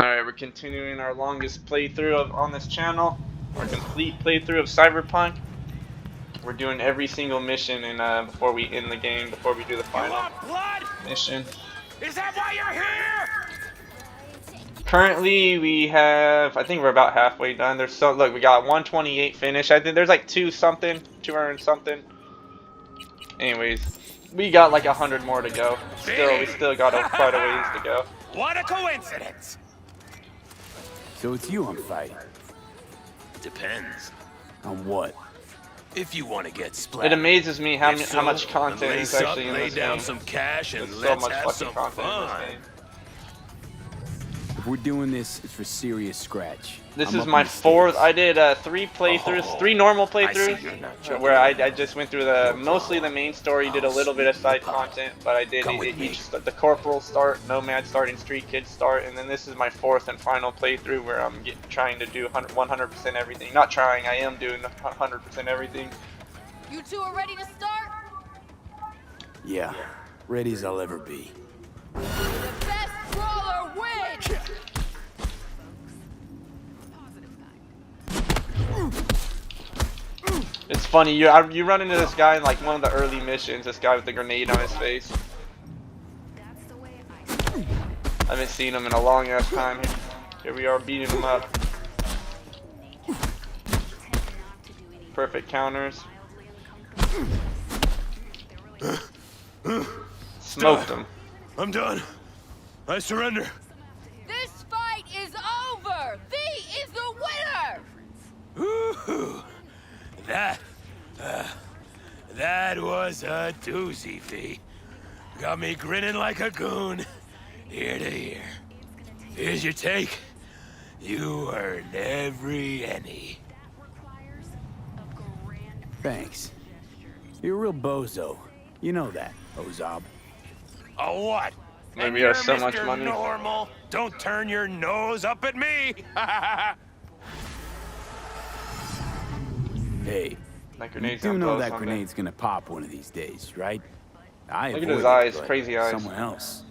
Alright, we're continuing our longest playthrough on this channel. Our complete playthrough of Cyberpunk. We're doing every single mission before we end the game, before we do the final mission. Is that why you're here? Currently, we have, I think we're about halfway done. Look, we got 128 finished. I think there's like 200 something. Anyways, we got like 100 more to go. We still got quite a ways to go. What a coincidence! So it's you I'm fighting. Depends. On what? If you want to get It splattered. amazes me how much content is lace up, actually in lay this down game. some cash and There's so let's much have fucking some content in fun. this game. If we're doing this, it's for serious scratch. This I'm is up my in the fourth. States. I did 3 playthroughs, Oh, 3 normal I see playthroughs, you're not joking. where I just went through mostly the main story, did a little bit of side content, but I did Come with me. the Corporal start, Nomad start, and Street Kid start, and then this is my 4th and final playthrough where I'm trying to do 100% everything. Not trying, I am doing 100% everything. You two are ready to start? Yeah, ready as I'll ever be. The best brawler wins! It's funny, you run into this guy in like one of the early missions, this guy with the grenade on his face. I haven't seen him in a long ass time. Here we are beating him up. Perfect counters. Smoked him. I'm done. I surrender. This fight is over! V is the winner! Woo-hoo. That was a doozy, V. Got me grinning like a goon, ear to ear. Here's your take. You earned every penny. Thanks. You're a real bozo. You know that, Ozob. A what? Maybe And you have you're so much Mr. money. Normal. Don't turn your nose up at me. Hey, That you grenade's do gonna know blow that someday. grenade's gonna pop one of these days, right? I Look at avoid his it, eyes, but crazy eyes. Someone else.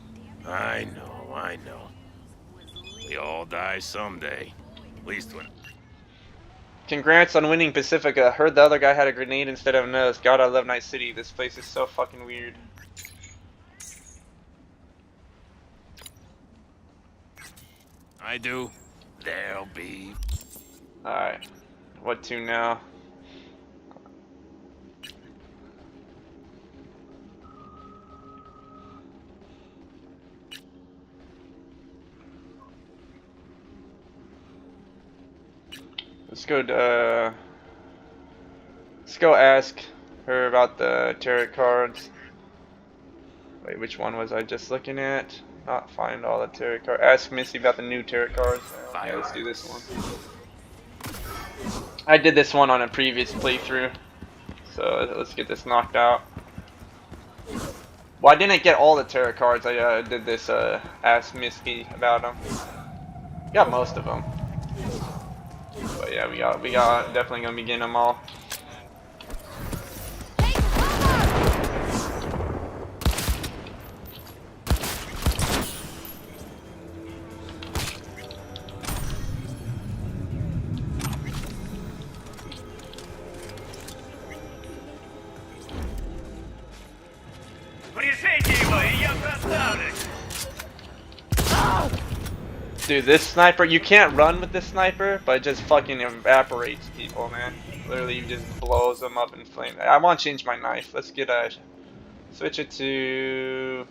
I know. We all die someday. At least when... Congrats on winning Pacifica. Heard the other guy had a grenade instead of a nose. God, I love Night City. This place is so fucking weird. I do. There'll be... Alright. What to now? Let's go ask her about the tarot cards. Wait, which one was I just looking at? Not find all the tarot cards. Ask Missy about the new tarot cards. Yeah, let's do this one. I did this one on a previous playthrough, so let's get this knocked out. Well, I didn't get all the tarot cards. I did this ask Missy about them. Got most of them. But yeah, we got definitely gonna be getting them all. What do you say, G-Boy? You fantastic. Dude, this sniper, you can't run with this sniper, but it just fucking evaporates people, man. Literally, just blows them up in flames. I want to change my knife. Let's get a... Switch it to...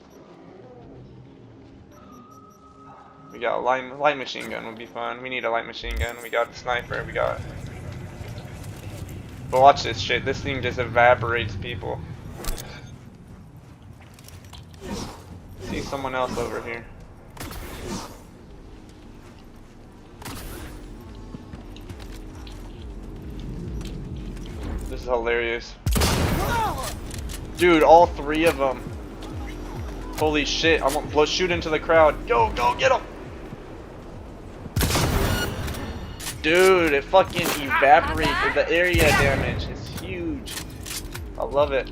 We got a light machine gun would be fun. We need a light machine gun. We got a sniper. We got... But watch this shit. This thing just evaporates people. See someone else over here. This is hilarious. Dude, all 3 of them. Holy shit, let's shoot into the crowd. Go, get them! Dude, it fucking evaporates. The area damage is huge. I love it.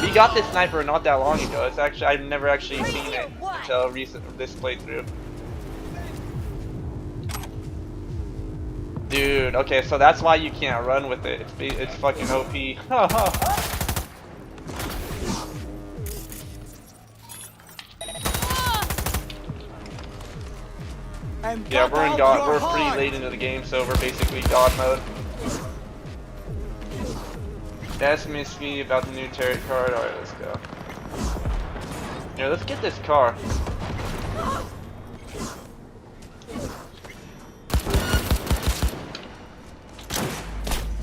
We got this sniper not that long ago. It's actually, I've never actually seen it until this playthrough. Dude, okay, so that's why you can't run with it. It's fucking OP. Yeah, we're in God. We're pretty late into the game, so we're basically God mode. Ask me about the new tarot card. Alright, let's go. Yeah, let's get this car.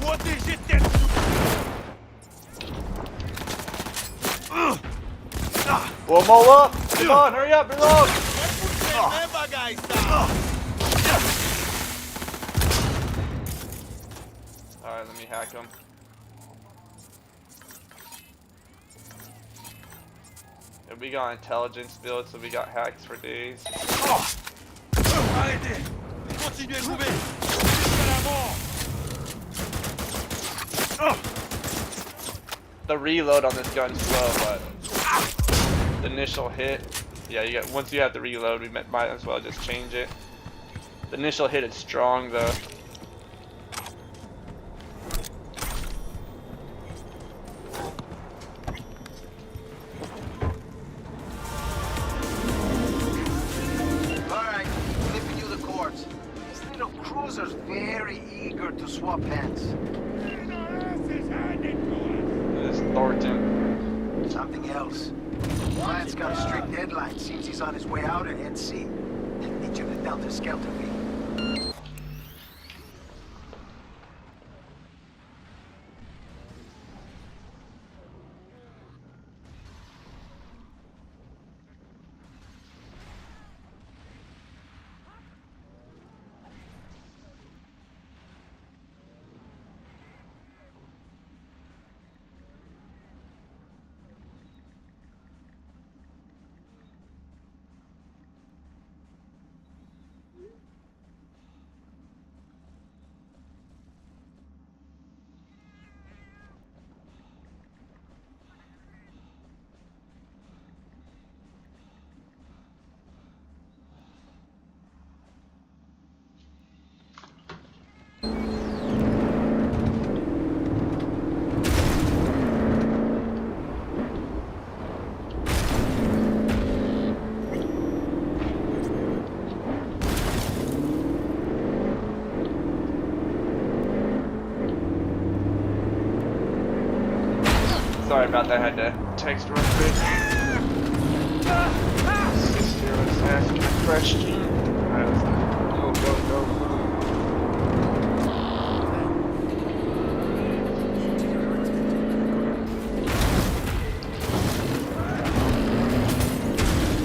What is it that... One more up! Come on, hurry up, reload! Alright, let me hack him. Yeah, we got intelligence build, so we got hacks for days. Arrêtez! Continuez de mourir! Jusqu'à la mort! The reload on this gun's slow, but the initial hit, yeah, you got once you have the reload, we might as well just change it. The initial hit is strong though. Alright, flipping you the cords. This little cruiser's very eager to swap hands. This is Thornton. Something else. Client's got a strict deadline. Seems he's on his way out at sea. Need you to down the skelter fee. Sorry about that, I had to text real quick. Sister was asking a question. Alright, let's go.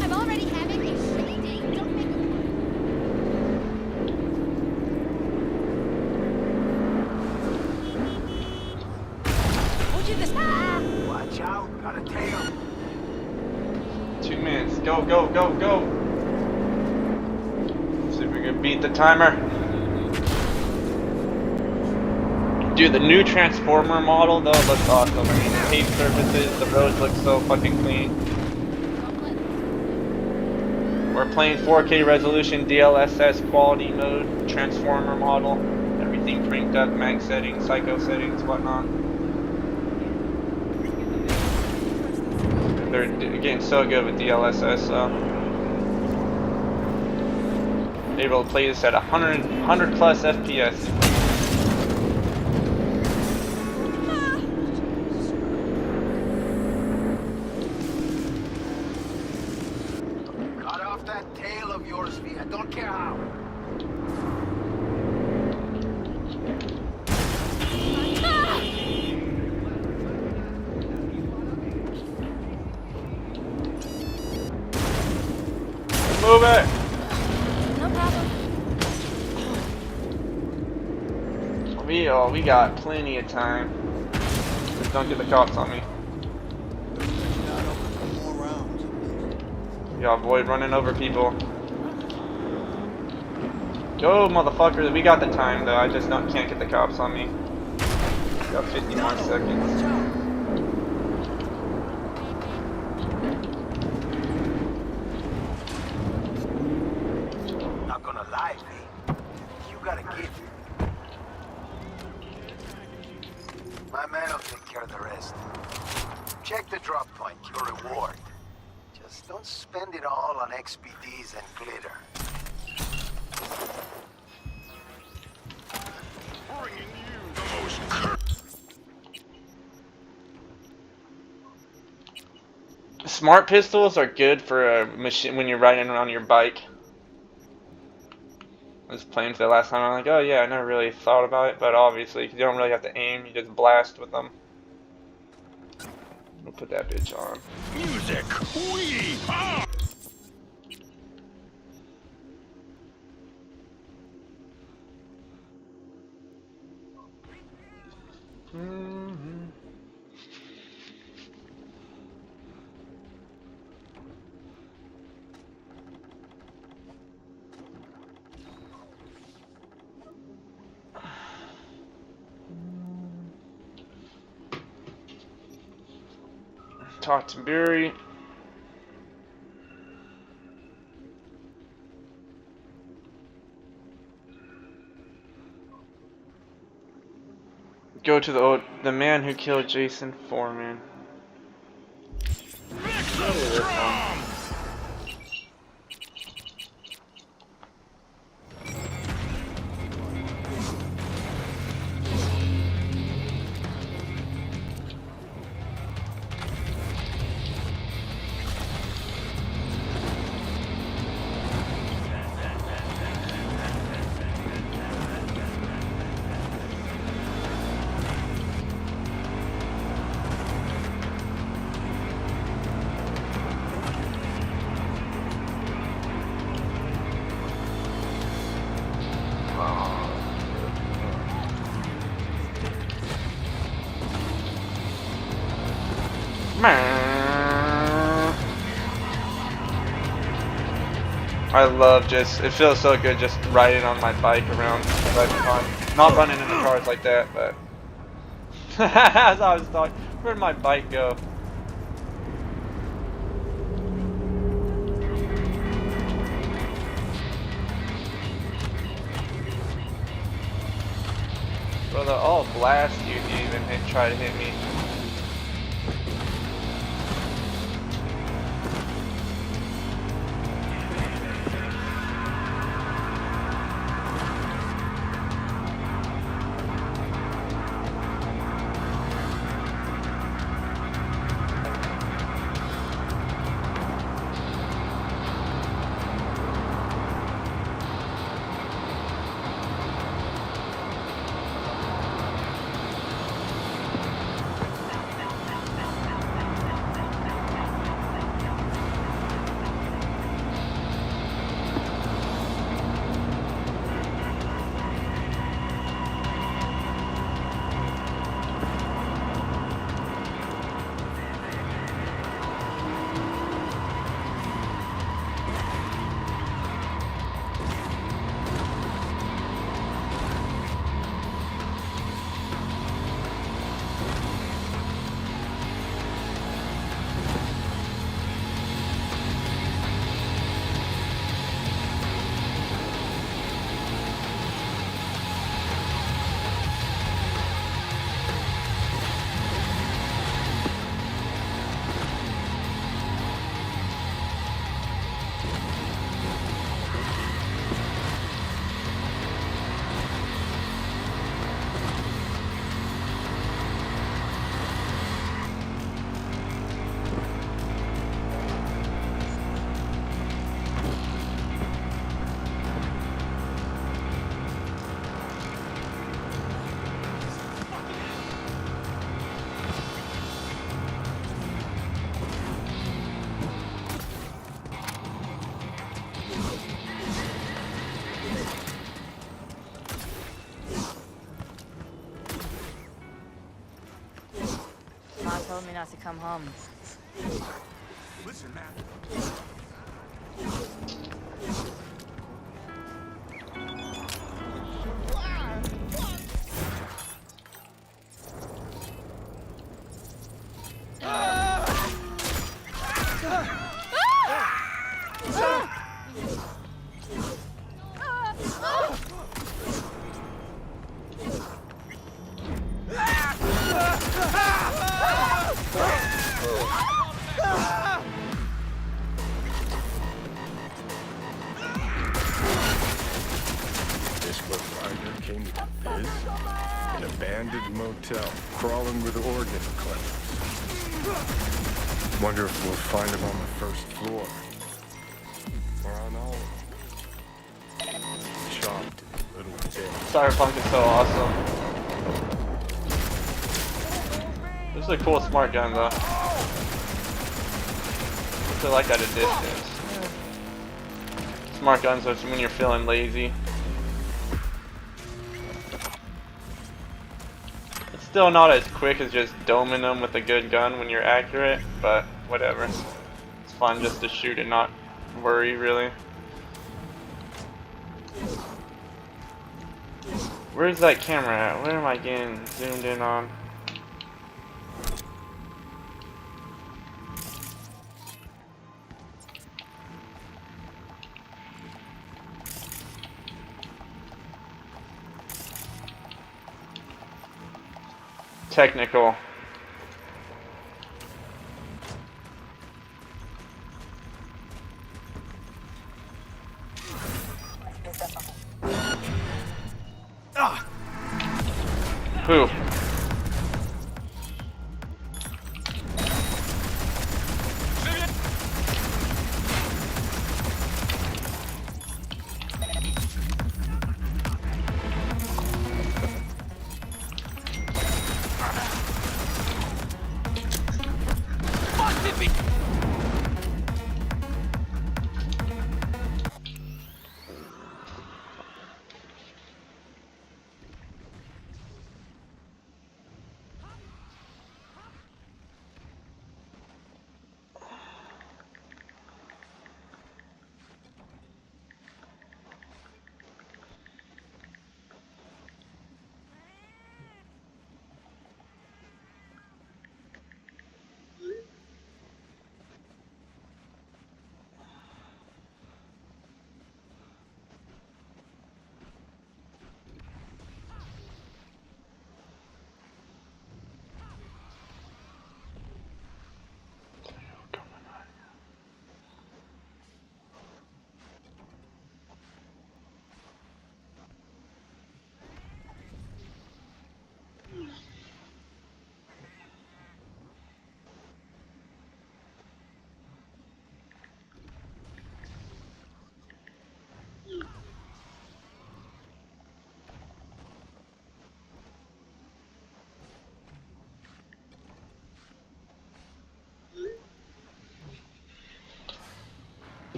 I'm already having a shitty day. Don't make it worse. Would you just... Watch out, got a tail. 2 minutes. Go. See if we can beat the timer. Dude, the new Transformer model though looks awesome. I mean, the paved surfaces, the roads look so fucking clean. We're playing 4K resolution, DLSS quality mode, Transformer model. Everything cranked up, mag settings, psycho settings, whatnot. They're getting so good with DLSS, so able to play this at 100 plus FPS. Cut off that tail of yours, V. I don't care how. Move it! No problem. We got plenty of time. Just don't get the cops on me. Yeah, avoid running over people. Go, motherfucker! We got the time though. I just can't get the cops on me. Got 50 more seconds. Not gonna lie, V. You got a gift. chest. Check the drop point, your reward. Just don't spend it all on XPDs and glitter. Bringing you the most Smart pistols are good for a machine when you're riding around your bike. I was playing for the last time. I'm like, oh yeah, I never really thought about it, but obviously, 'cause you don't really have to aim. You just blast with them. We'll put that bitch on. music. We are. Talk to Barry. Go to the man who killed Jason Foreman. I love it feels so good just riding on my bike around Cyberpunk. Not running into cars like that, but as I was talking, where'd my bike go? Brother, I'll blast you if you even try to hit me. Told me not to come home. Listen, man. came to this? An abandoned motel, crawling with organ collectors. Wonder if we'll find them on the first floor. Or on all of them. Chopped in little bits. Cyberpunk is so awesome. This is a cool smart gun though. I like at a distance. Smart guns are when you're feeling lazy. It's still not as quick as just doming them with a good gun when you're accurate, but whatever. It's fun just to shoot and not worry really. Where's that camera at? Where am I getting zoomed in on? Technical. Who?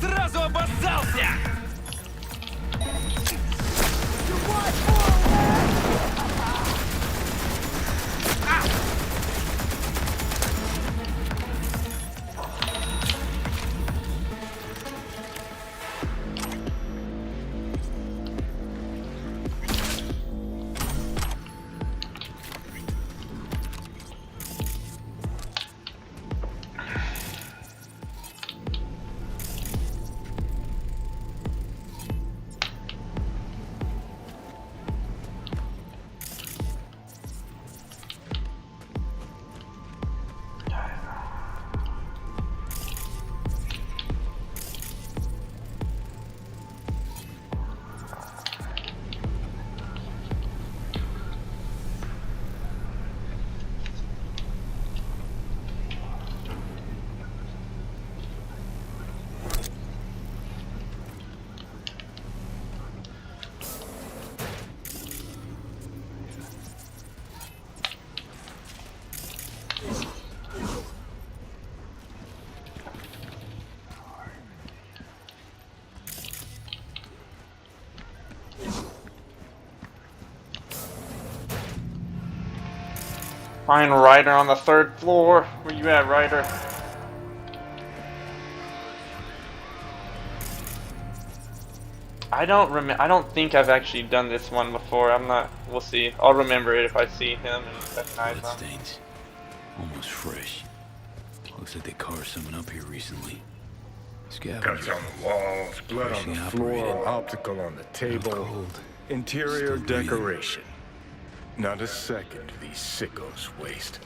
Сразу обоссался! Find Ryder on the 3rd floor. Where you at, Ryder? I don't think I've actually done this one before. I'm not. We'll see. I'll remember it if I see him and recognize him. Bloodstains. Almost fresh. Looks like they carved someone up here recently. Cuts on the walls, blood on the floor, optical on the table. Cold. Interior Still breathing. decoration. Not a second these sickos waste.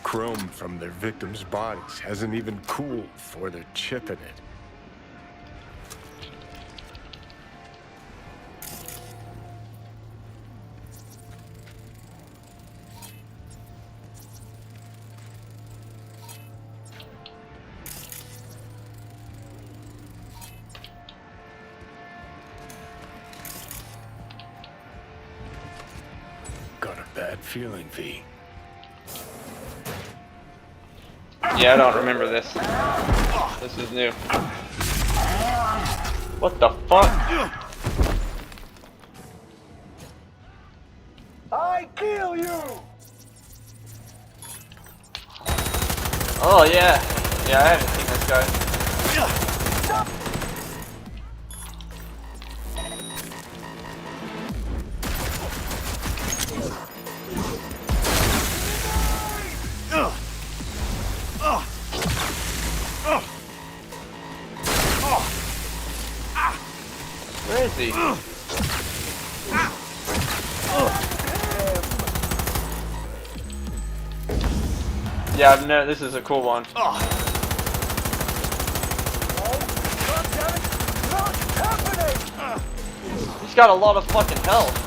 chrome from their victims' bodies hasn't even cooled before they're chipping it. Got a bad feeling, V. Yeah, I don't remember this. This is new. What the fuck? I kill you! Oh yeah. Yeah, I haven't seen this guy. Where is he? Yeah, no, this is a cool one. He's got a lot of fucking health.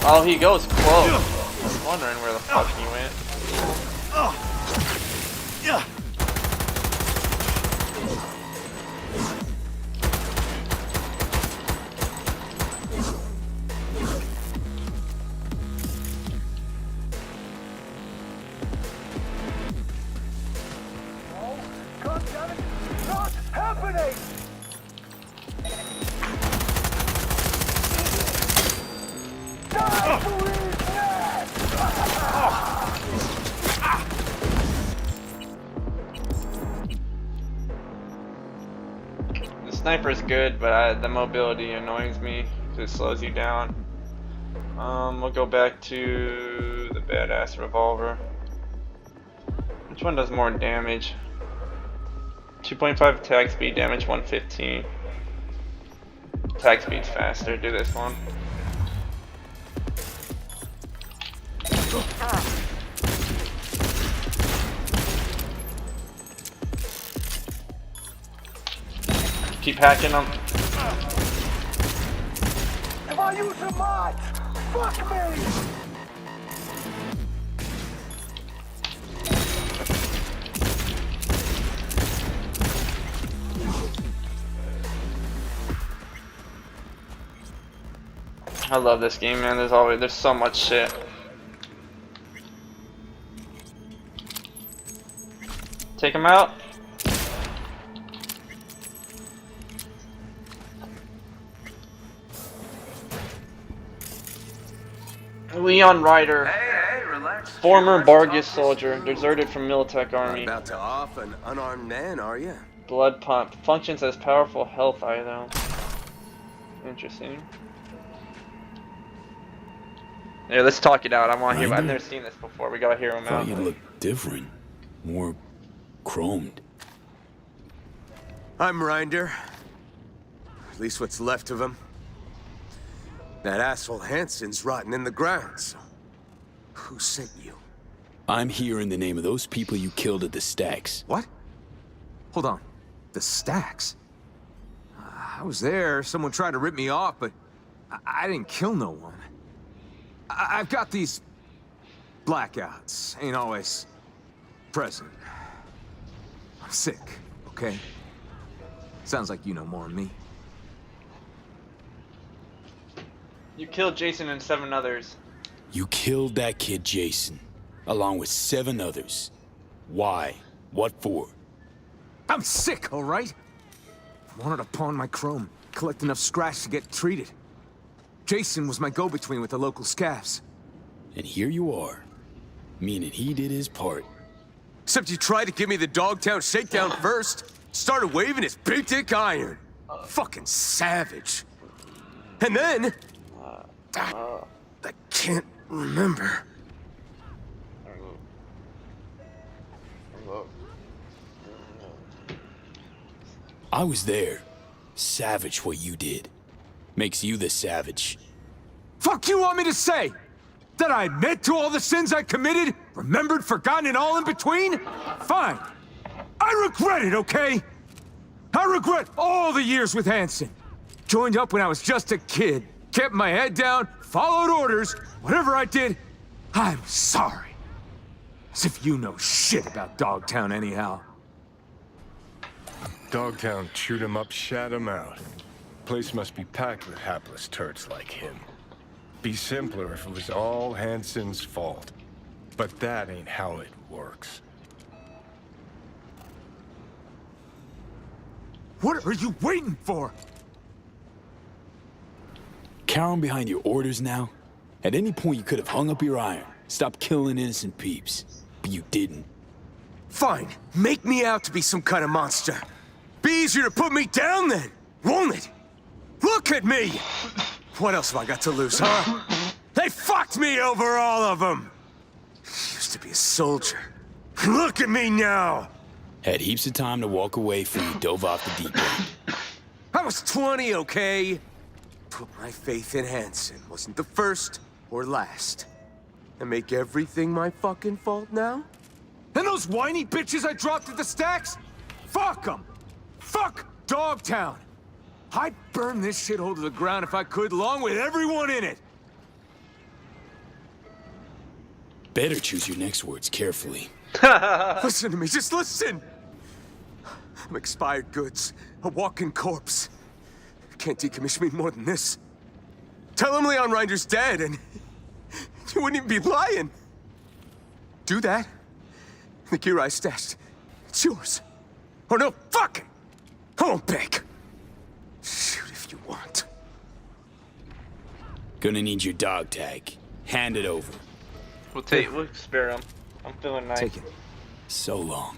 Oh, he goes close. I was wondering where the fuck he went. God damn it! Not happening! The sniper's good, but the mobility annoys me because it slows you down. We'll go back to the badass revolver. Which one does more damage? 2.5 attack speed, damage 115. Attack speed's faster. Do this one. Keep hacking them. If I use a mod, fuck me! I love this game, man. There's so much shit. Take him out. Leon Ryder, Hey, relax. former Bargus soldier, deserted from Militech Army. About to off an unarmed man, are you? Blood pump, functions as powerful health item. Interesting. Yeah, let's talk it out. I want to hear. I've never seen this before. We gotta hear him out. Thought you'd look different. More chromed. I'm Rinder. At least what's left of him. That asshole Hansen's rotting in the ground, so who sent you? I'm here in the name of those people you killed at the stacks. What? Hold on. The stacks? I was there. Someone tried to rip me off, but I didn't kill no one. I've got these blackouts. Ain't always present. I'm sick, okay? Sounds like you know more than me. You killed Jason and 7 others. You killed that kid Jason, along with 7 others. Why? What for? I'm sick, all right? I wanted to pawn my chrome, collect enough scratch to get treated. Jason was my go-between with the local scavs. And here you are, meaning he did his part. Except you tried to give me the Dogtown shakedown first. Started waving his big dick iron. Fucking savage. And then... I can't remember. fuck? I was there. Savage what you did. Makes you the savage. Fuck you want me to say? That I admit to all the sins I committed? Remembered, forgotten, and all in between? Fine. I regret it, okay? I regret all the years with Hanson. Joined up when I was just a kid. Kept my head down, followed orders. Whatever I did, I'm sorry. As if you know shit about Dogtown anyhow. Dogtown chewed him up, shat him out. Place must be packed with hapless turds like him. Be simpler if it was all Hanson's fault. But that ain't how it works. What are you waiting for? Cowering behind your orders now? At any point you could have hung up your iron, stopped killing innocent peeps. But you didn't. Fine. Make me out to be some kind of monster. Be easier to put me down then, won't it? Look at me! What else have I got to lose, huh? They fucked me over, all of them! Used to be a soldier. Look at me now! Had heaps of time to walk away before you dove off the deep end. I was 20, okay? Put my faith in Hanson. Wasn't the first or last. And make everything my fucking fault now? And those whiny bitches I dropped at the stacks? Fuck them! Fuck Dogtown! I'd burn this shithole to the ground if I could, along with everyone in it! Better choose your next words carefully. Listen to me, just listen! I'm expired goods, a walking corpse. Can't decommission me more than this. Tell him Leon Rinder's dead and you wouldn't even be lying. Do that. The gear I stashed, it's yours. Or no, fuck it! I won't beg. Shoot if you want. Gonna need your dog tag. Hand it over. We'll spare him. I'm feeling nice. Take it. So long.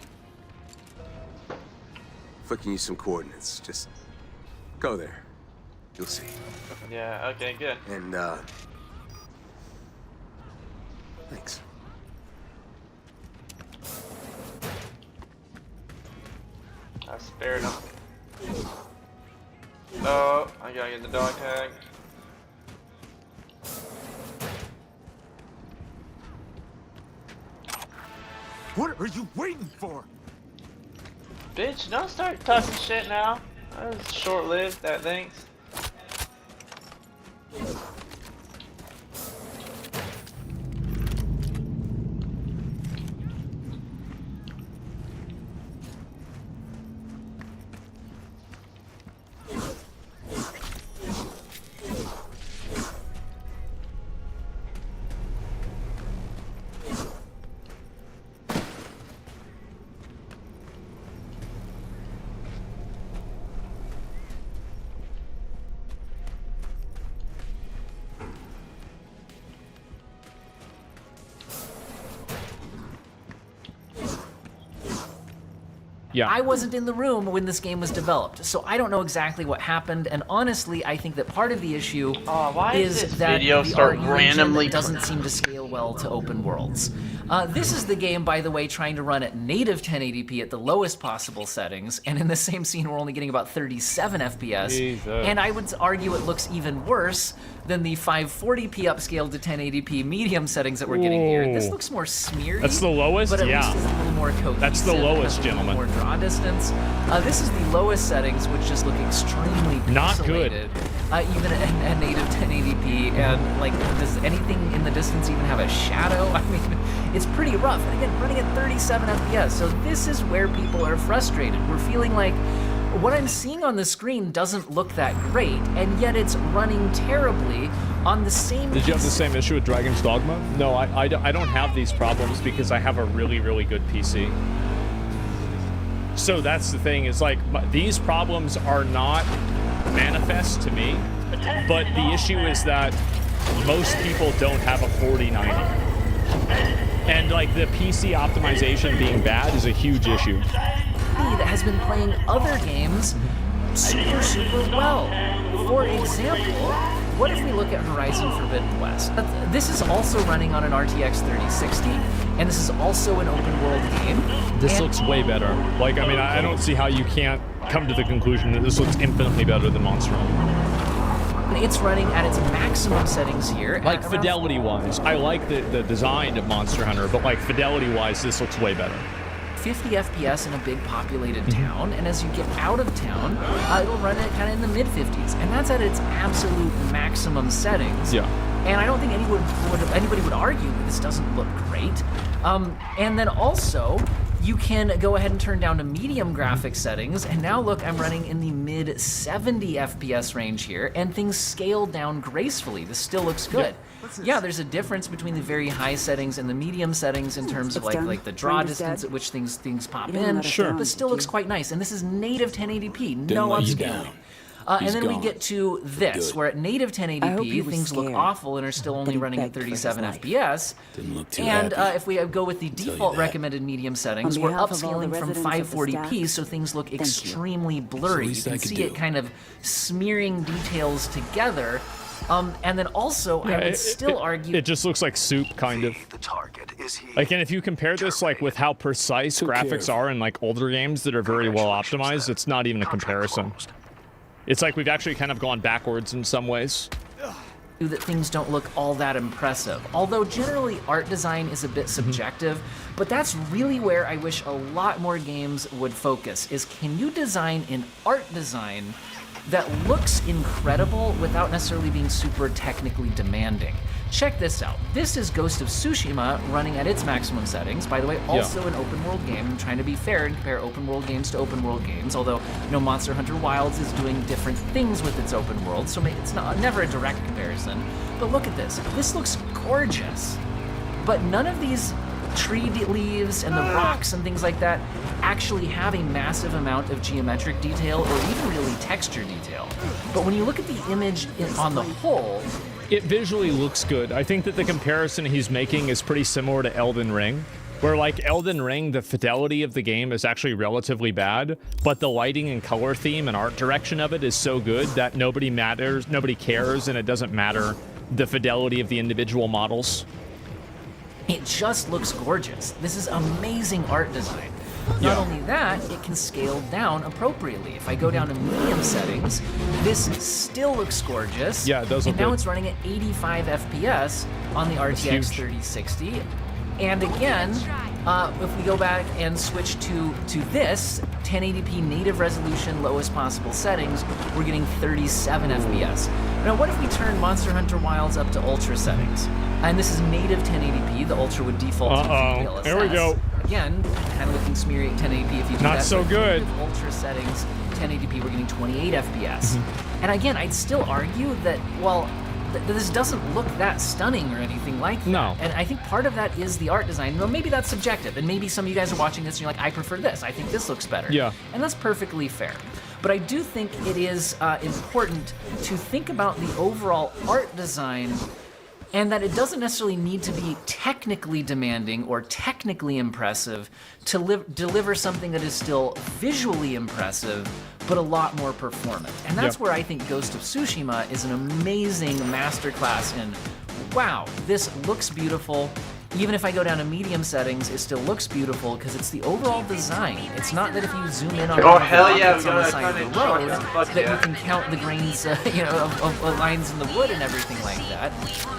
If I can use some coordinates, just go there. You'll see. Yeah, okay, good. And, thanks. I spared him. Oh, I gotta get the dog tag. What are you waiting for? Bitch, don't start tossing shit now. That was short-lived, that thanks. Yeah. I wasn't in the room when this game was developed, so I don't know exactly what happened, and honestly, I think that part of the issue is that the RE engine doesn't seem to scale well to open worlds. This is the game, by the way, trying to run at native 1080p at the lowest possible settings, and in the same scene we're only getting about 37 FPS, Jesus. And I would argue it looks even worse than the 540p upscaled to 1080p medium settings that we're getting here. This looks more smeary. That's the lowest? But at Yeah. least it's a little more cohesive. That's the lowest, has a little gentlemen. More draw distance. This is the lowest settings, which just look extremely Not pixelated. good. Even at native 1080p, and like, does anything in the distance even have a shadow? I mean, it's pretty rough. And again, running at 37 FPS. So this is where people are frustrated. We're feeling like what I'm seeing on the screen doesn't look that great, and yet it's running terribly on the same. Did you have the same issue with Dragon's Dogma? No, I don't have these problems because I have a really, really good PC. So that's the thing, is like, these problems are not manifest to me, but the issue is that most people don't have a 4090. And like, the PC optimization being bad is a huge issue. That has been playing other games super well. For example, what if we look at Horizon Forbidden West? This is also running on an RTX 3060, and this is also an open world game. This looks way better. Like, I mean, I don't see how you can't come to the conclusion that this looks infinitely better than Monster Hunter. It's running at its maximum settings here. Like, fidelity-wise, I like the design of Monster Hunter, but like, fidelity-wise, this looks way better. 50 FPS in a big populated town, and as you get out of town, it'll run it kind of in the mid-50s, and that's at its absolute maximum settings. Yeah. And I don't think anybody would argue that this doesn't look great. And then also, you can go ahead and turn down to medium graphics settings, and now look, I'm running in the mid 70 FPS range here, and things scale down gracefully. This still looks good. Yeah, there's a difference between the very high settings and the medium settings in terms of like the draw distance at which things pop in. Sure. But still looks quite nice, and this is native 1080p, no upscaling. And then we get to this, where at native 1080p, things look awful and are still only running at 37 FPS. And if we go with the default recommended medium settings, we're upscaling from 540p, so things look extremely blurry. You can see it kind of smearing details together. And then also, I would still argue... It just looks like soup, kind of. Like, and if you compare this, like, with how precise graphics are in, like, older games that are very well optimized, it's not even a comparison. It's like we've actually kind of gone backwards in some ways. That things don't look all that impressive. Although generally art design is a bit subjective, but that's really where I wish a lot more games would focus, is can you design an art design that looks incredible without necessarily being super technically demanding. Check this out. This is Ghost of Tsushima running at its maximum settings. By the way, also an open world game. I'm trying to be fair and compare open world games to open world games, although, you know, Monster Hunter Wilds is doing different things with its open world, so it's never a direct comparison. But look at this. This looks gorgeous. But none of these tree leaves and the rocks and things like that actually have a massive amount of geometric detail or even really texture detail. But when you look at the image on the whole, it visually looks good. I think that the comparison he's making is pretty similar to Elden Ring, where like Elden Ring, the fidelity of the game is actually relatively bad, but the lighting and color theme and art direction of it is so good that nobody cares, and it doesn't matter the fidelity of the individual models. It just looks gorgeous. This is amazing art design. Not only that, it can scale down appropriately. If I go down to medium settings, this still looks gorgeous. Yeah, it does look And now good. it's running at 85 FPS on the RTX 3060. And again, if we go back and switch to this, 1080p native resolution, lowest possible settings, we're getting 37 FPS. Now, what if we turn Monster Hunter Wilds up to ultra settings? And this is native 1080p. The ultra would default to DLSS. There we go. Again, kind of looking smeary at 1080p if you do Not that. so good. Native ultra settings, 1080p, we're getting 28 FPS. And again, I'd still argue that, well, this doesn't look that stunning or anything like that. No. And I think part of that is the art design. Well, maybe that's subjective, and maybe some of you guys are watching this and you're like, I prefer this. I think this looks better. Yeah. And that's perfectly fair. But I do think it is important to think about the overall art design, and that it doesn't necessarily need to be technically demanding or technically impressive to deliver something that is still visually impressive, but a lot more performant. And that's where I think Ghost of Tsushima is an amazing masterclass in, wow, this looks beautiful. Even if I go down to medium settings, it still looks beautiful because it's the overall design. It's not that if you zoom in on Oh, the hell yeah, on the side of the road that you can count the grains, of lines in the wood and everything like that.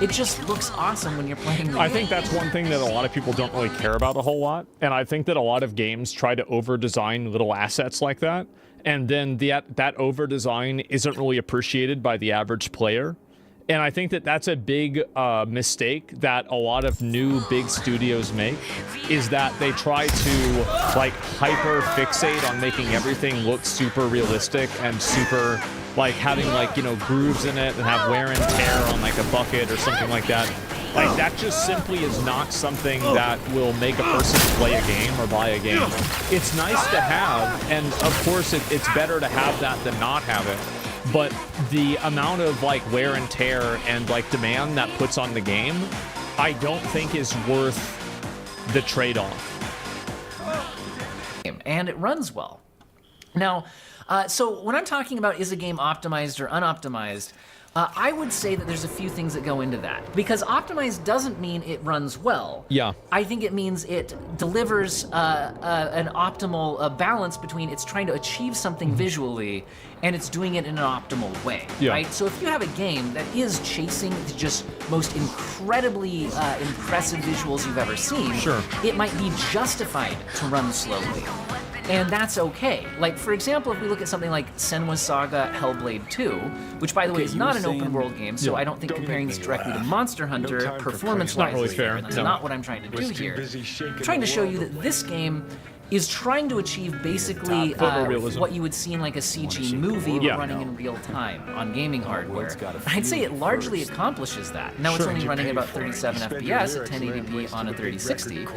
It just looks awesome when you're playing the I game. think that's one thing that a lot of people don't really care about a whole lot, and I think that a lot of games try to over-design little assets like that, and then that over-design isn't really appreciated by the average player. And I think that that's a big mistake that a lot of new big studios make, is that they try to like hyper fixate on making everything look super realistic and super like having like, you know, grooves in it and have wear and tear on like a bucket or something like that. Like that just simply is not something that will make a person play a game or buy a game. It's nice to have, and of course it's better to have that than not have it. But the amount of like wear and tear and like demand that puts on the game, I don't think is worth the trade-off. And it runs well. Now, so when I'm talking about is a game optimized or unoptimized, I would say that there's a few things that go into that. Because optimized doesn't mean it runs well. Yeah. I think it means it delivers an optimal balance between it's trying to achieve something visually and it's doing it in an optimal way, right? So if you have a game that is chasing the just most incredibly impressive visuals you've ever seen, it might be justified to run slowly. And that's okay. Like, for example, if we look at something like Senua's Saga Hellblade 2, which, by the way, is not an open-world game, so I don't think comparing this directly to Monster Hunter performance-wise really fair. That's not what I'm trying to do here. I'm trying to show you that this game is trying to achieve basically what you would see in like a CG movie but running in real time on gaming hardware. I'd say it largely accomplishes that. Now it's only running at about 37 FPS at 1080p on a 3060,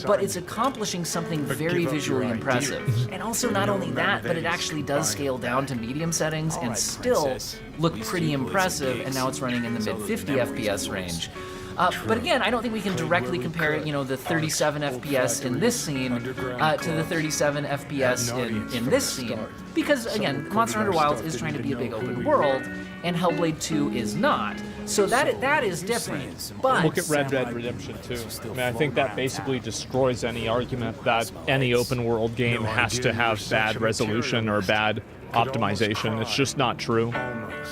but it's accomplishing something very visually impressive. And also not only that, but it actually does scale down to medium settings and still look pretty impressive, and now it's running in the mid 50 FPS range. But again, I don't think we can directly compare, the 37 FPS in this scene to the 37 FPS in this scene, because again, Monster Hunter Wilds is trying to be a big open world, and Hellblade 2 is not. So that is different. But look at Red Dead Redemption 2. I mean, I think that basically destroys any argument that any open world game has to have bad resolution or bad optimization. It's just not true.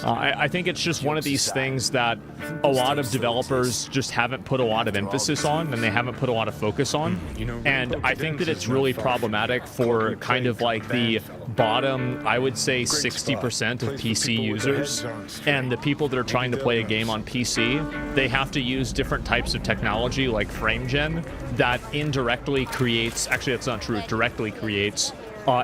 I think it's just one of these things that a lot of developers just haven't put a lot of emphasis on, and they haven't put a lot of focus on. And I think that it's really problematic for kind of like the bottom, I would say 60% of PC users, and the people that are trying to play a game on PC, they have to use different types of technology like frame gen that indirectly creates, actually that's not true, it directly creates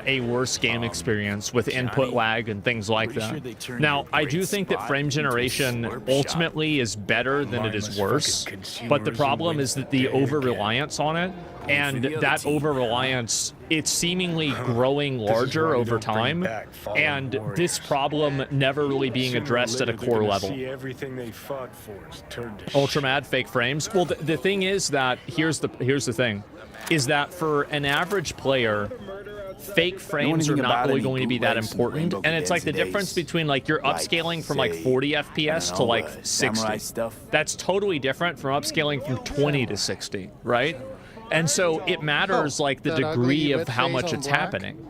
a worse game experience with input lag and things like that. Now, I do think that frame generation ultimately is better than it is worse, but the problem is that the over-reliance on it, and that over-reliance, it's seemingly growing larger over time, and this problem never really being addressed at a core level. Ultramad fake frames. Well, the thing is that, here's the thing, is that for an average player, fake frames are not really going to be that important, and it's like the difference between like you're upscaling from like 40 FPS to like 60. That's totally different from upscaling from 20 to 60, right? And so it matters like the degree of how much it's happening.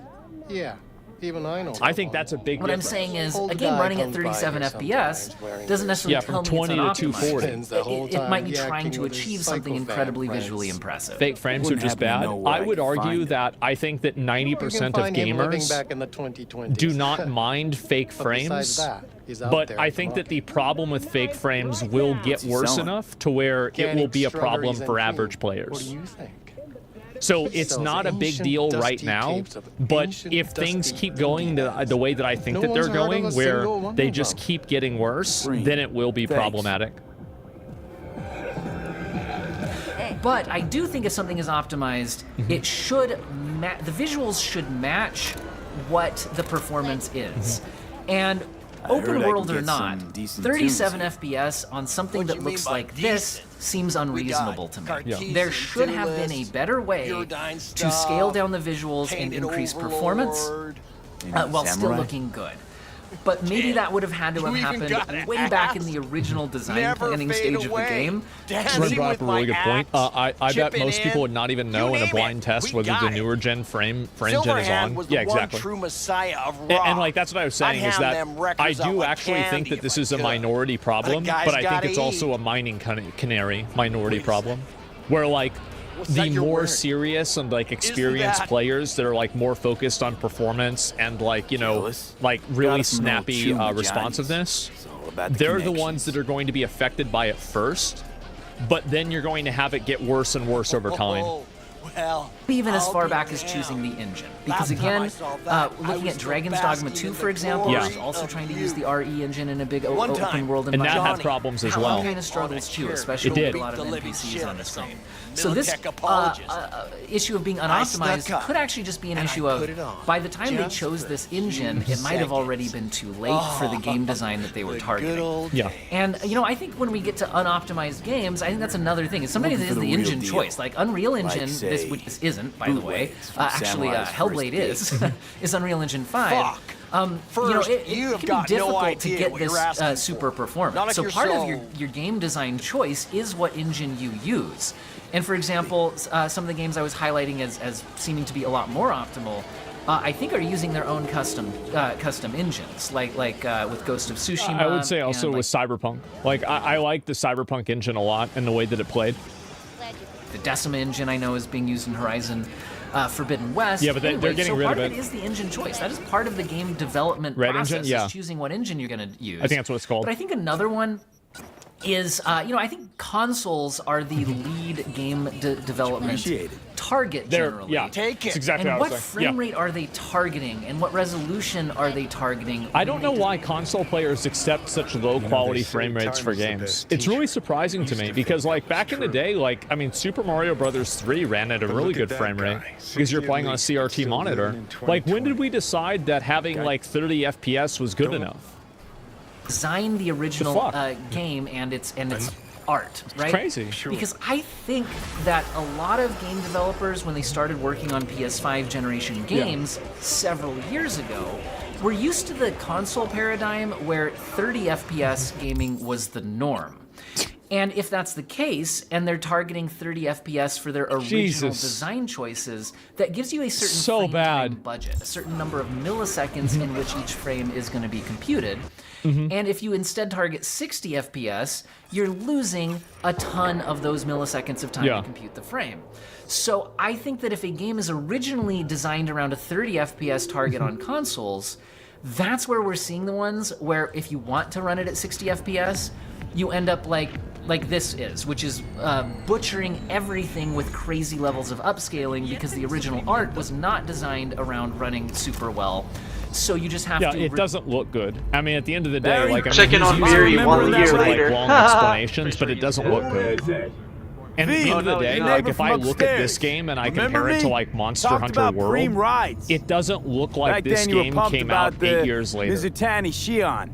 Yeah. Even I know. I think that's a big What I'm difference. saying is, a game running at 37 FPS doesn't necessarily tell me it's not 20 to 240. It might be trying to achieve something incredibly visually impressive. Fake frames are just bad. I would argue that I think that 90% of gamers do not mind fake frames, but I think that the problem with fake frames will get worse enough to where it will be a problem for average players. What do you think? So it's not a big deal right now, but if things keep going the way that I think that they're going, where they just keep getting worse, then it will be problematic. But I do think if something is optimized, it should the visuals should match what the performance is. And open world or not, 37 FPS on something that looks like this seems unreasonable to me. There should have been a better way to scale down the visuals and increase performance while still looking good. But maybe that would have had to have happened way back in the original design planning stage of the game. Red brought up a really good point. I bet most people would not even know in a blind test whether the newer gen frame gen is on. Yeah, exactly. And like that's what I was saying is that I do actually think that this is a minority problem, but I think it's also a mining canary minority problem, where like the more serious and like experienced players that are like more focused on performance and like, you know, like really snappy responsiveness, they're the ones that are going to be affected by it first, but then you're going to have it get worse and worse over time. Even as far back as choosing the engine. Because again, looking at Dragon's Dogma 2, for example, which is also trying to use the RE engine in a big open world environment. And that had problems as well. That kind of struggles too, especially with a lot of NPCs on the screen. So this issue of being unoptimized could actually just be an issue of, by the time they chose this engine, it might have already been too late for the game design that they were targeting. Yeah. And, you know, I think when we get to unoptimized games, I think that's another thing. Sometimes it is the engine choice. Like, Unreal Engine, which this isn't, by the way. Actually, Hellblade is Unreal Engine 5. First, it can be difficult to get this super performance. So part of your game design choice is what engine you use. And for example, some of the games I was highlighting as seeming to be a lot more optimal, I think are using their own custom engines, like with Ghost of Tsushima. I would say also and, with Cyberpunk. Like I like the Cyberpunk engine a lot and the way that it played. The Decima engine I know is being used in Horizon Forbidden West. Yeah, but they're getting rid of it. So part of it is the engine choice. That is part of the game development Red process. engine? Yeah. Is choosing what engine you're going to use. I think that's what it's called. But I think another one is, I think consoles are the lead game development target generally. Yeah, that's exactly and what I what was saying. frame rate are they targeting, and what resolution are they targeting? I don't know why console players accept such low quality frame rates for games. It's really surprising to me because, like, back in the day, like, I mean, Super Mario Brothers 3 ran at a really good frame rate because you're playing on a CRT monitor. Like, when did we decide that having like 30 FPS was good enough? Design the original game and its art, right? Crazy. Because I think that a lot of game developers, when they started working on PS5 generation games several years ago, were used to the console paradigm where 30 FPS gaming was the norm. And if that's the case, and they're targeting 30 FPS for their original design choices, that gives you a certain frame budget, a certain number of milliseconds in which each frame is going to be computed. And if you instead target 60 FPS, you're losing a ton of those milliseconds of time to compute the frame. So I think that if a game is originally designed around a 30 FPS target on consoles, that's where we're seeing the ones where if you want to run it at 60 FPS, you end up like this is, which is butchering everything with crazy levels of upscaling because the original art was not designed around running super well. So you just have to. Yeah, it doesn't look good. I mean, at the end of the day, like, checking on Miri 1 year later. Like, long explanations, but it doesn't look good. And at the end of the day, like, if I look at this game and I compare it to like Monster Hunter World, it doesn't look like this game came out 8 years later. Mizutani Shion.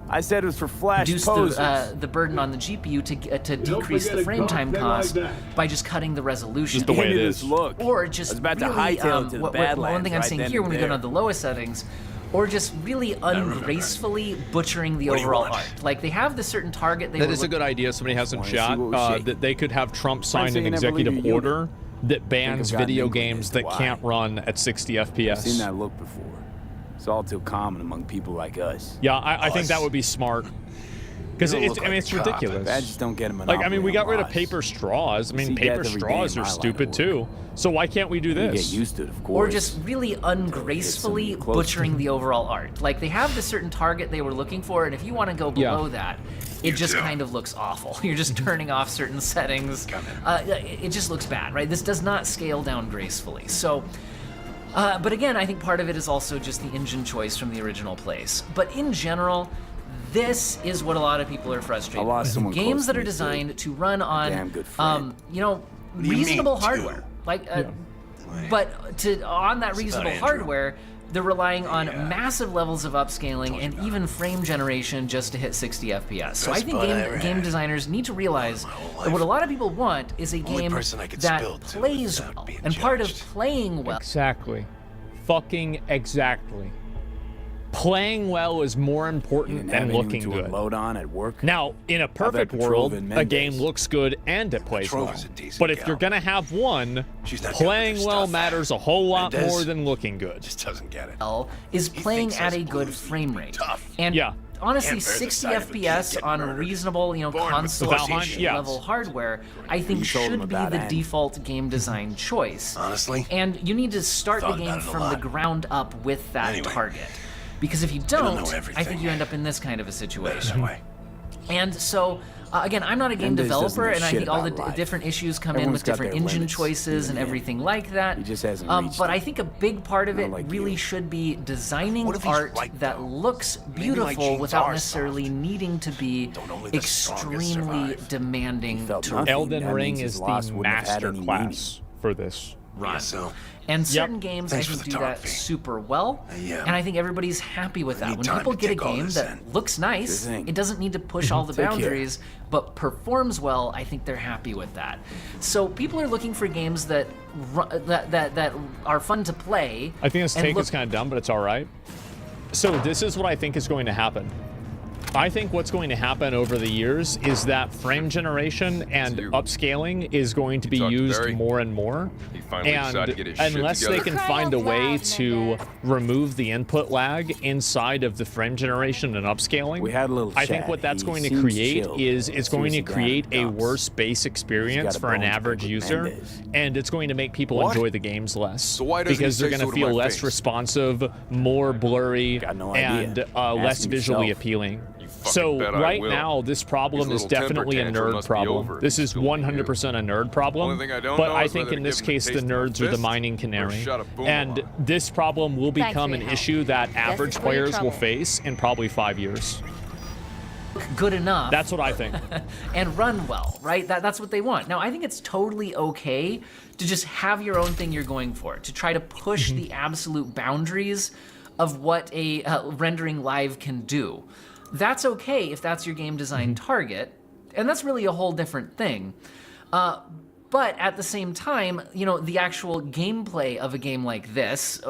I said it was for flash posers. The burden on the GPU to decrease the frame time cost by just cutting the resolution. Just the way it is. Or just I was about really, to hightail it to the Badlands. One thing I'm saying here when we go down to the lowest settings, or just really ungracefully butchering the overall art. Like, they have the certain target they That is a good idea. Somebody has in chat that they could have Trump sign an executive order that bans video games that can't run at 60 FPS. I've seen that look before. It's all too common among people like us. Yeah, I think that would be smart. Because it's ridiculous. Badges don't get like, I mean, we got rid of paper straws. I mean, paper straws are stupid too. So why can't we do this? You get used to it, of course. Or just really ungracefully butchering the overall art. Like, they have the certain target they were looking for, and if you want to go below that, it just kind of looks awful. You're just turning off certain settings. It just looks bad, right? This does not scale down gracefully. So. But again, I think part of it is also just the engine choice from the original place. But in general, this is what a lot of people are frustrated with. Games that are designed to run on, reasonable hardware. Like, but on that reasonable hardware, they're relying on massive levels of upscaling and even frame generation just to hit 60 FPS. So I think game designers need to realize that what a lot of people want is a game that plays well. And part of playing well... Exactly. Fucking exactly. Playing well is more important than looking good. Load on at work. Now, in a perfect world, a game looks good and it plays well. But if you're gonna have one, playing well matters a whole lot more than looking good. Just doesn't get it. Is playing at a good frame rate. And honestly, 60 FPS on reasonable, console level hardware, I think should be the default game design choice. Honestly. And you need to start the game from the ground up with that target. Because if you don't, I think you end up in this kind of a situation. And so, again, I'm not a game developer, and I think all the different issues come in with different engine choices and everything like that. But I think a big part of it really should be designing art that looks beautiful without necessarily needing to be extremely demanding. Elden Ring is the master class for this. Right. And certain games, I think, do that super well, and I think everybody's happy with that. When people get a game that looks nice, it doesn't need to push all the boundaries, but performs well, I think they're happy with that. So people are looking for games that are fun to play. I think this take is kind of dumb, but it's all right. So this is what I think is going to happen. I think what's going to happen over the years is that frame generation and upscaling is going to be used more and more. And unless they can find a way to remove the input lag inside of the frame generation and upscaling, I think what that's going to create is it's going to create a worse base experience for an average user, and it's going to make people enjoy the games less because they're going to feel less responsive, more blurry, and less visually appealing. So right now, this problem is definitely a nerd problem. This is 100% a nerd problem. But I think in this case, the nerds are the mining canary. And this problem will become an issue that average players will face in probably 5 years. Good enough. That's what I think. And run well, right? That's what they want. Now, I think it's totally okay to just have your own thing you're going for, to try to push the absolute boundaries of what a rendering live can do. That's okay if that's your game design target, and that's really a whole different thing. But at the same time, you know, the actual gameplay of a game like this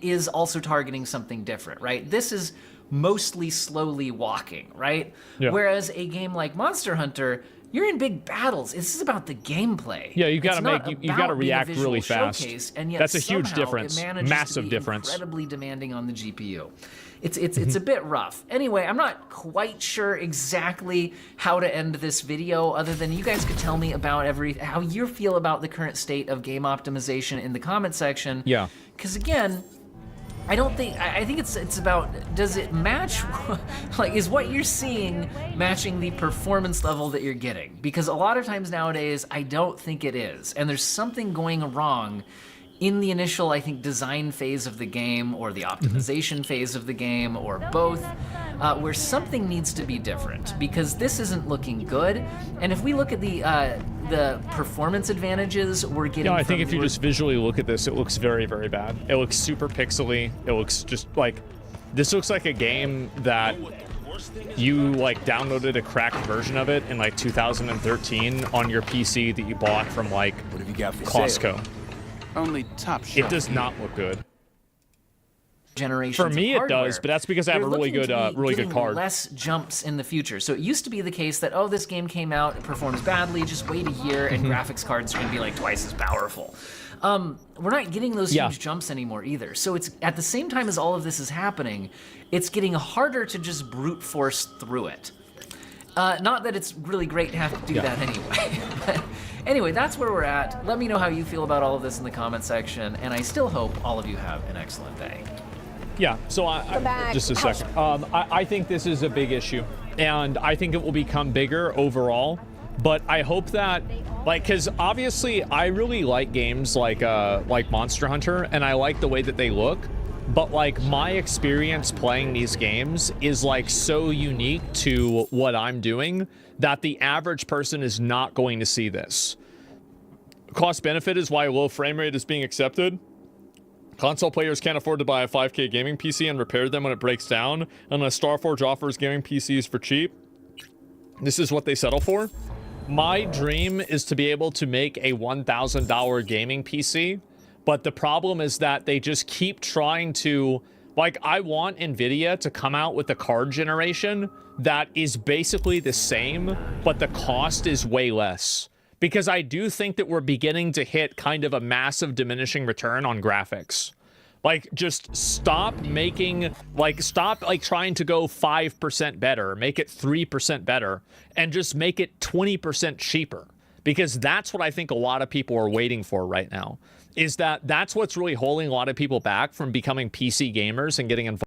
is also targeting something different, right? This is mostly slowly walking, right? Yeah. Whereas a game like Monster Hunter, you're in big battles. This is about the gameplay. Yeah, you gotta react really fast. And yet that's a huge difference, massive difference. Incredibly demanding on the GPU. It's a bit rough. Anyway, I'm not quite sure exactly how to end this video, other than you guys could tell me about how you feel about the current state of game optimization in the comment section. Yeah. Because again, I think it's about, does it match, like, is what you're seeing matching the performance level that you're getting? Because a lot of times nowadays, I don't think it is. And there's something going wrong in the initial, I think, design phase of the game, or the optimization phase of the game, or both, where something needs to be different, because this isn't looking good. And if we look at the performance advantages we're getting, I think if you just visually look at this, it looks very, very bad. It looks super pixely. It looks just like, this looks like a game that you like downloaded a cracked version of it in like 2013 on your PC that you bought from like Costco. Only top shot. It does not look good. Generations For me, it does, but that's because I have a really good card. Less jumps in the future. So it used to be the case that, oh, this game came out, it performs badly, just wait a year, and graphics cards are going to be like twice as powerful. We're not getting those huge jumps anymore either. So it's at the same time as all of this is happening, it's getting harder to just brute force through it. Not that it's really great to have to do that anyway. But anyway, that's where we're at. Let me know how you feel about all of this in the comment section, and I still hope all of you have an excellent day. Yeah, so just a second. I think this is a big issue, and I think it will become bigger overall, but I hope that, like, because obviously I really like games like Monster Hunter, and I like the way that they look, but like my experience playing these games is like so unique to what I'm doing that the average person is not going to see this. Cost benefit is why low frame rate is being accepted. Console players can't afford to buy a 5K gaming PC and repair them when it breaks down, unless Starforge offers gaming PCs for cheap. This is what they settle for. My dream is to be able to make a $1,000 gaming PC, but the problem is that they just keep trying to, like, I want NVIDIA to come out with a card generation that is basically the same, but the cost is way less. Because I do think that we're beginning to hit kind of a massive diminishing return on graphics. Like, just stop making, like, stop, like, trying to go 5% better, make it 3% better, and just make it 20% cheaper. Because that's what I think a lot of people are waiting for right now. Is that that's what's really holding a lot of people back from becoming PC gamers and getting involved.